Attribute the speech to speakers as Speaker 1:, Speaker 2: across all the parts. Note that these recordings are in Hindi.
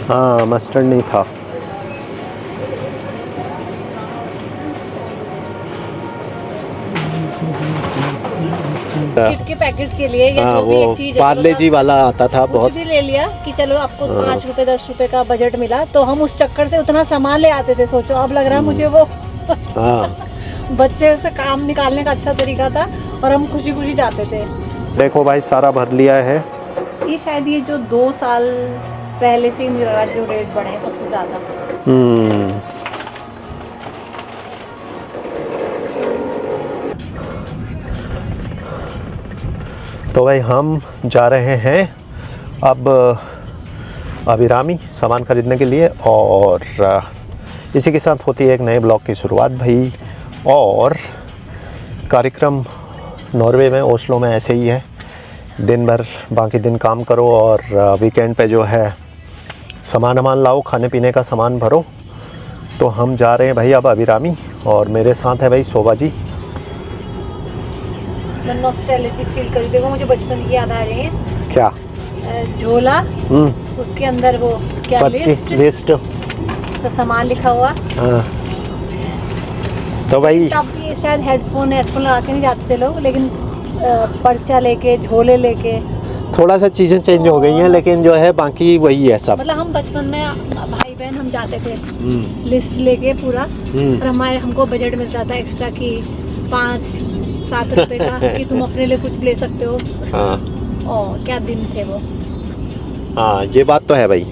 Speaker 1: हाँ मस्टर्ड नहीं था।
Speaker 2: बिस्किट के पैकेट के लिए या
Speaker 1: हाँ
Speaker 2: जो भी
Speaker 1: वो
Speaker 2: एक चीज है,
Speaker 1: पार्ले जी वाला आता था
Speaker 2: कुछ
Speaker 1: बहुत।
Speaker 2: भी ले लिया कि चलो आपको
Speaker 1: हाँ
Speaker 2: 5 रुपए 10 रुपए का बजट मिला, तो हम उस चक्कर से उतना सामान ले आते थे। सोचो, अब लग रहा है मुझे वो
Speaker 1: हाँ
Speaker 2: बच्चे से काम निकालने का अच्छा तरीका था, और हम खुशी खुशी जाते थे।
Speaker 1: देखो भाई सारा भर लिया है।
Speaker 2: ये शायद ये जो 2 साल पहले से ही मुझे लगा जो रेट बढ़े हैं सबसे ज्यादा।
Speaker 1: हम्म। तो भाई हम जा रहे हैं अब अभिरामी सामान खरीदने के लिए, और इसी के साथ होती है एक नए ब्लॉग की शुरुआत भाई। और कार्यक्रम नॉर्वे में ओस्लो में ऐसे ही है, दिन भर बाकी दिन काम करो और वीकेंड पे जो है सामान लाओ, खाने पीने का सामान भरो। तो हम जा रहे हैं भाई अब अभिरामी, और मेरे साथ है भाई शोभा जी।
Speaker 2: मैं नॉस्टैल्जिक फील कर रही हूँ। देखो, मुझे बचपन की याद आ रही है।
Speaker 1: क्या?
Speaker 2: झोला, उसके अंदर वो क्या
Speaker 1: लिस्ट
Speaker 2: तो सामान लिखा हुआ।
Speaker 1: हाँ। तो भाई
Speaker 2: तब ये शायद हेडफोन लगा के नहीं जाते थे लोग, लेकिन पर्चा लेके, झोले लेके।
Speaker 1: थोड़ा सा चीज़ें चेंज हो गई हैं, लेकिन जो है बाकी वही है सब।
Speaker 2: मतलब हम बचपन में भाई बहन हम जाते थे लिस्ट लेके पूरा, और हमको बजट मिलता था एक्स्ट्रा की 5-7 रुपए का कि तुम अपने लिए कुछ ले सकते हो।
Speaker 1: हाँ
Speaker 2: और क्या दिन थे वो।
Speaker 1: हाँ ये बात तो है भाई।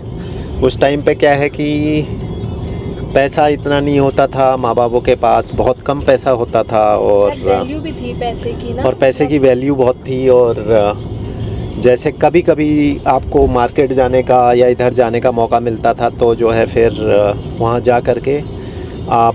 Speaker 1: उस टाइम पे क्या है कि पैसा इतना नहीं होता था, माँ बापों के पास बहुत कम पैसा होता था, और
Speaker 2: वैल्यू भी थी पैसे की ना,
Speaker 1: और पैसे की वैल्यू बहुत थी। और जैसे कभी कभी आपको मार्केट जाने का या इधर जाने का मौका मिलता था, तो जो है फिर वहाँ जा कर के आप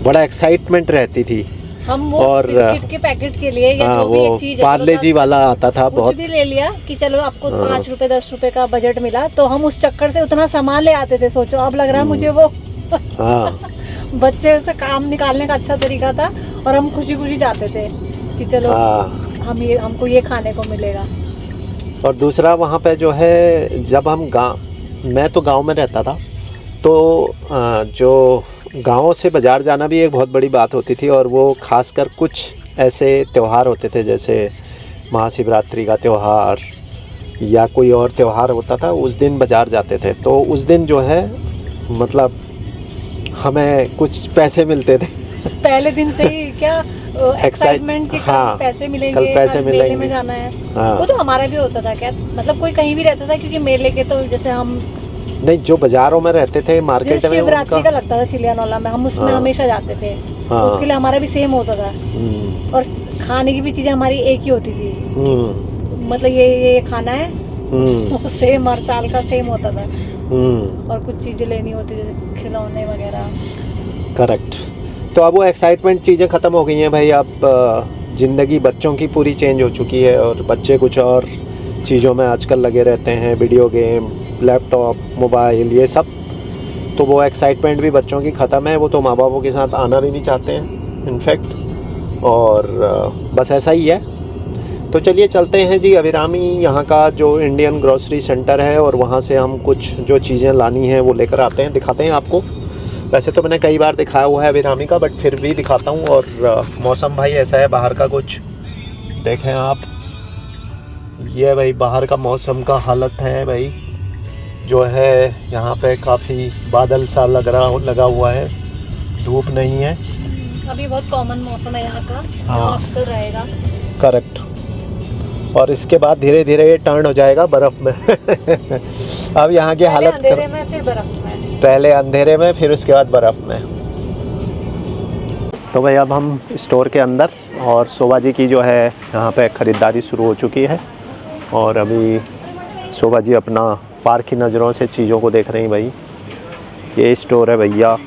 Speaker 1: बड़ा एक्साइटमेंट रहती थी।
Speaker 2: हम वो
Speaker 1: और
Speaker 2: बिस्किट के पैकेट के लिए या जो भी एक चीज है,
Speaker 1: पार्ले जी वाला आता था
Speaker 2: कुछ
Speaker 1: बहुत।
Speaker 2: भी ले लिया कि चलो आपको 5 रुपए 10 रुपए का बजट मिला, तो हम उस चक्कर से उतना सामान ले आते थे। सोचो, अब लग रहा है मुझे वो
Speaker 1: हाँ
Speaker 2: बच्चे से काम निकालने का अच्छा तरीका था, और हम खुशी खुशी जाते थे कि चलो हमको ये खाने को मिलेगा।
Speaker 1: और दूसरा वहाँ पे जो है, जब हम मैं तो गांव में रहता था, तो जो गाँव से बाज़ार जाना भी एक बहुत बड़ी बात होती थी। और वो खासकर कुछ ऐसे त्यौहार होते थे, जैसे महाशिवरात्रि का त्यौहार या कोई और त्यौहार होता था, उस दिन बाज़ार जाते थे। तो उस दिन जो है मतलब हमें कुछ पैसे मिलते थे
Speaker 2: पहले दिन से ही क्या एक्साइटमेंट कि
Speaker 1: हाँ,
Speaker 2: कल पैसे मिलेंगे,
Speaker 1: कल पैसे
Speaker 2: मेले
Speaker 1: मिलेंगे
Speaker 2: में जाना है।
Speaker 1: हाँ।
Speaker 2: वो तो हमारा भी होता था क्या, मतलब कोई कहीं भी रहता था, क्योंकि मेले के तो जैसे हम
Speaker 1: नहीं, जो बाज़ारों में रहते थे मार्केट में,
Speaker 2: शिवरात्रि का लगता था चिलियानौला में, हम उसमें हमेशा जाते थे।
Speaker 1: हाँ।
Speaker 2: उसके लिए हमारा भी सेम होता था, और खाने की भी चीजें हमारी एक ही होती थी। मतलब ये खाना है सेम हर साल का सेम होता था। और कुछ चीजें लेनी होती थी, खिलौने वगैरह।
Speaker 1: करेक्ट। तो अब वो एक्साइटमेंट चीज़ें ख़त्म हो गई हैं भाई। अब ज़िंदगी बच्चों की पूरी चेंज हो चुकी है, और बच्चे कुछ और चीज़ों में आजकल लगे रहते हैं, वीडियो गेम, लैपटॉप, मोबाइल, ये सब। तो वो एक्साइटमेंट भी बच्चों की ख़त्म है। वो तो माँ बापों के साथ आना भी नहीं चाहते हैं इनफैक्ट। और बस ऐसा ही है। तो चलिए चलते हैं जी अभिरामी, यहाँ का जो इंडियन ग्रोसरी सेंटर है, और वहाँ से हम कुछ जो चीज़ें लानी हैं वो लेकर आते हैं, दिखाते हैं आपको। वैसे तो मैंने कई बार दिखाया हुआ है अभिरामी का, बट फिर भी दिखाता हूँ। और मौसम भाई ऐसा है बाहर का, कुछ देखें आप, ये भाई बाहर का मौसम का हालत है भाई। जो है यहाँ पे काफ़ी बादल सा लगा हुआ है, धूप नहीं है।
Speaker 2: अभी बहुत कॉमन मौसम है यहाँ का,
Speaker 1: हाँ
Speaker 2: अक्सर रहेगा।
Speaker 1: करेक्ट। और इसके बाद धीरे धीरे ये टर्न हो जाएगा बर्फ़ में अब यहाँ की हालत
Speaker 2: अंधेरे में फिर बर्फ में,
Speaker 1: पहले अंधेरे में फिर उसके बाद बर्फ़ में। तो भाई अब हम स्टोर के अंदर, और शोभा जी की जो है यहाँ पे ख़रीदारी शुरू हो चुकी है। और अभी शोभा जी अपना पार की नज़रों से चीज़ों को देख रही हैं भाई। ये स्टोर है भैया।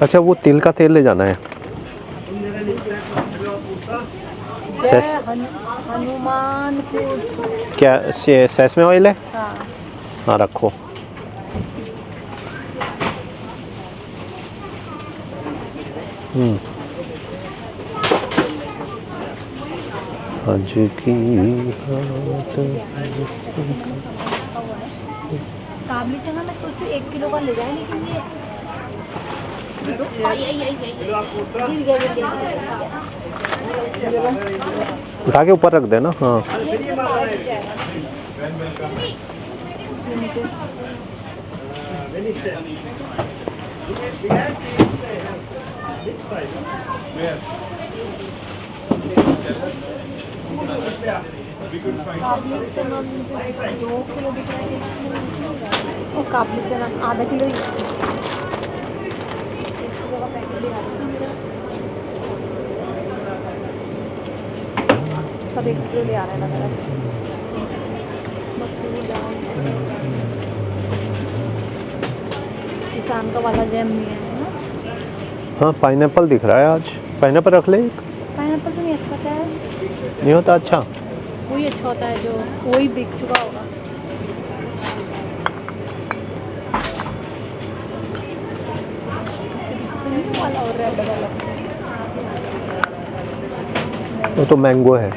Speaker 1: अच्छा, वो तिल का तेल ले जाना है।
Speaker 2: हनुमान फूड्स।
Speaker 1: क्या सेसमे ऑयल है?
Speaker 2: हाँ।
Speaker 1: हाँ रखो। आज की
Speaker 2: काबली चना मैं सोचती हूँ 1 किलो का ले जाए, लेकिन ये दो गिर गया।
Speaker 1: उठा के ऊपर रख देना। हाँ
Speaker 2: काबली चना मुझे 2 किलो दिख रहा है। और काबली चना आधा किलो ही, 1 किलो का पैकेट दिखा दो। सब 1 किलो ले आ रहा है लग रहा है। मसूर दाल, किसान का वाला जैम नहीं है ना।
Speaker 1: हाँ पाइनएप्पल दिख रहा है आज। पाइनएप्पल रख ले एक।
Speaker 2: पाइनएप्पल तो नहीं अच्छा होता है।
Speaker 1: नहीं होता अच्छा?
Speaker 2: वही अच्छा होता है जो वही बिक चुका होगा। वाला और रेड वाला
Speaker 1: वो तो मैंगो है।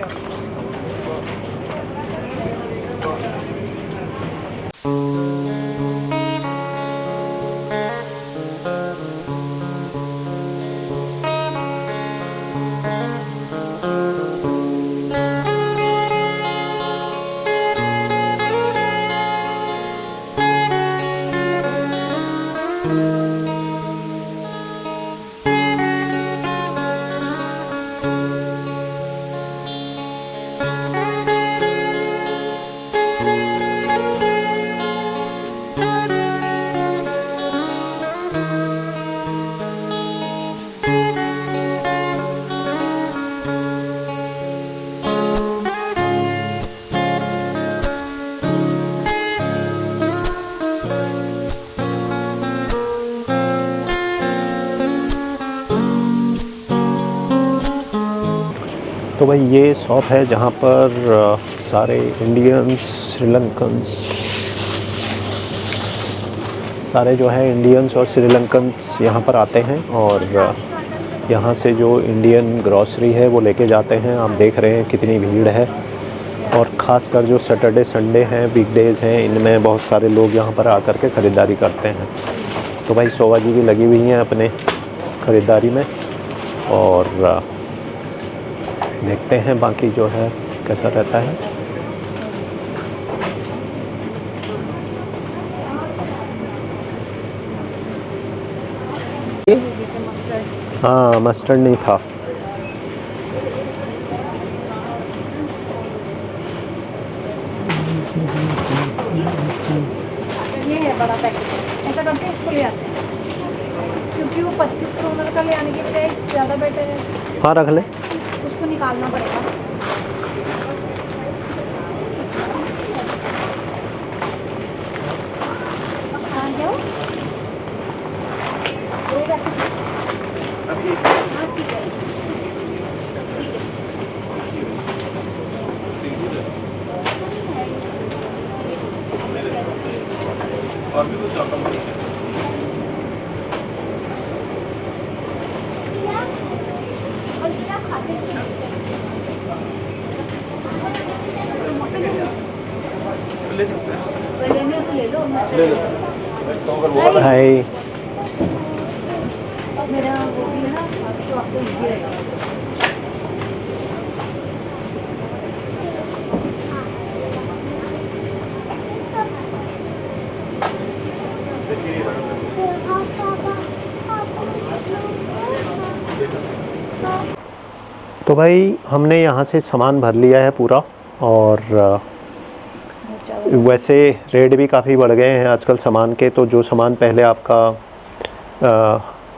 Speaker 1: तो भाई ये शॉप है जहाँ पर सारे इंडियंस, श्रीलंकन्स, सारे जो है इंडियंस और श्रीलंकन्स यहाँ पर आते हैं और यहाँ से जो इंडियन ग्रॉसरी है वो लेके जाते हैं। आप देख रहे हैं कितनी भीड़ है और ख़ासकर जो सैटरडे संडे हैं, वीकडेज़ हैं, इनमें बहुत सारे लोग यहाँ पर आकर के ख़रीदारी करते हैं। तो भाई शोभा जी भी लगी हुई हैं अपने ख़रीदारी में और देखते हैं बाकी जो है कैसा रहता है। हाँ मस्टर्ड नहीं था।
Speaker 2: ये है बड़ा पैकेट, ऐसा करके इसको ले आते हैं क्योंकि वो 25 करोड़ का ले आने के बजाय ज़्यादा बेटर है।
Speaker 1: हाँ रख ले।
Speaker 2: उसको निकालना पड़ेगा। हाँ जाओ। हाँ ठीक है।
Speaker 3: और भी कुछ आता है। ले सकते हैं।
Speaker 2: लेने तो ले लो।
Speaker 3: ले लो। तो अगर वो वाला
Speaker 1: हाय
Speaker 2: मेरा वो भी है ना, आज तो आपको इजी रहेगा।
Speaker 1: तो भाई हमने यहाँ से सामान भर लिया है पूरा और वैसे रेट भी काफ़ी बढ़ गए हैं आजकल सामान के। तो जो सामान पहले आपका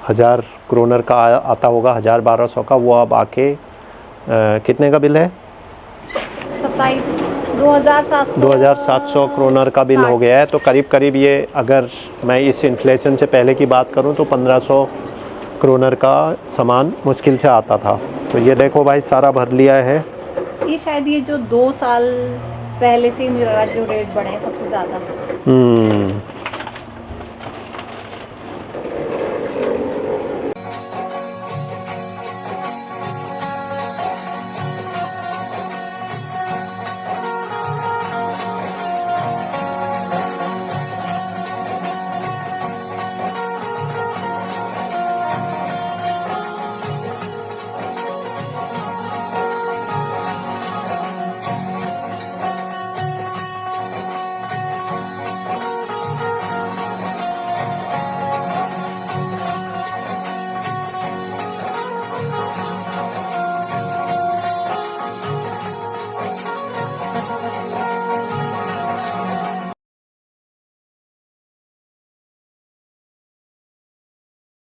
Speaker 1: 1000 क्रोनर का आता होगा, 1000-1200 का, वो अब आके कितने का बिल है?
Speaker 2: 2700
Speaker 1: क्रोनर का बिल हो गया है। तो करीब करीब ये, अगर मैं इस इन्फ्लेशन से पहले की बात करूं तो 1500 क्रोनर का सामान मुश्किल से आता था। तो ये देखो भाई सारा भर लिया है।
Speaker 2: ये शायद ये जो 2 साल पहले से ही मुझे लग रहा है जो रेट बढ़े हैं सबसे ज़्यादा।